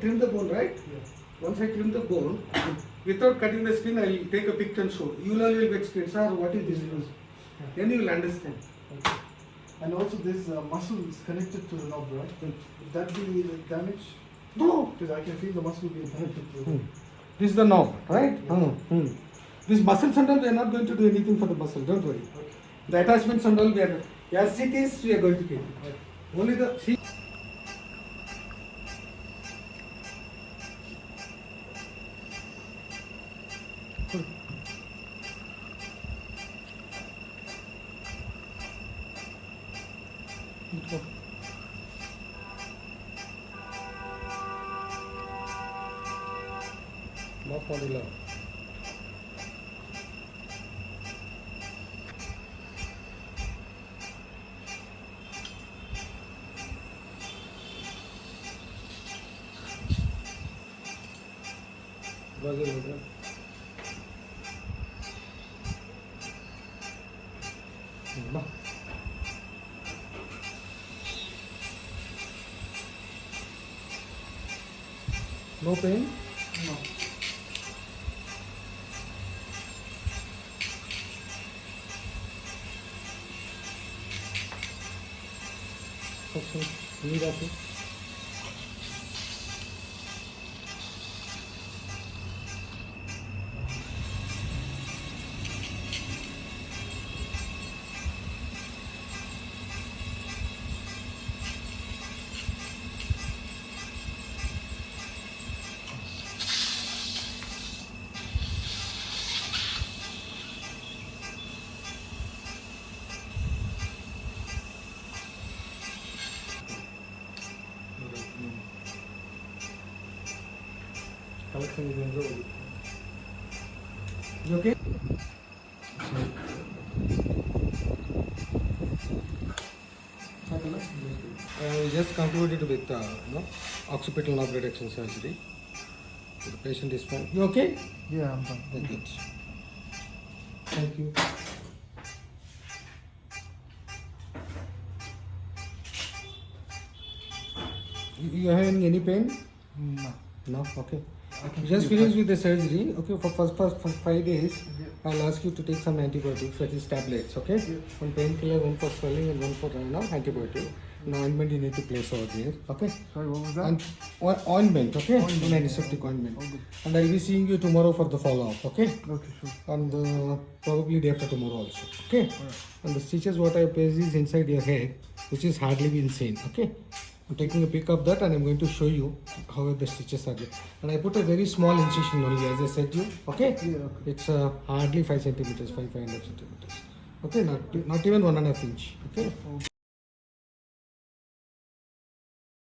Trim the bone, right? Yes. Once I trim the bone, without cutting the skin, I will take a picture and show. You will get skin, sir, what is this use? Then you will understand. Okay. And also this muscle is connected to the knob, right? Would that be damaged? No. Because I can feel the muscle being connected to it. This is the knob, right? Yeah. This muscles and all, we are not going to do anything for the muscle, don't worry. Okay. The attachments and all, we are, as it is, we are going to keep it. Okay. Only the, see. Knob formula. No pain? No. Okay. Need that. Collection is enrolled. You okay? We just concluded with occipital knob reduction surgery. The patient is fine. You okay? Yeah, I'm done. That's good. Thank you. You having any pain? No. No? Okay. I can Just feel finished it. with the surgery. Okay, for first 5 days, I'll ask you to take some antibiotics, that is tablets. Okay, one painkiller, one for swelling, and one for antibiotic. An ointment you need to place over there. Okay. Sorry, what was that? And ointment. Okay. Ointment. An antiseptic ointment. Oh, good. And I'll be seeing you tomorrow for the follow-up. Okay. Okay, sure. And probably day after tomorrow also. Okay. Alright. And the stitches what I place is inside your head, which is hardly insane. Okay. I'm taking a pic of that and I'm going to show you how the stitches are there. And I put a very small incision only, as I said to you. Okay. Yeah, okay. It's hardly 5 centimeters, 5.5 centimeters. Okay. Not even 1.5 inch. Okay.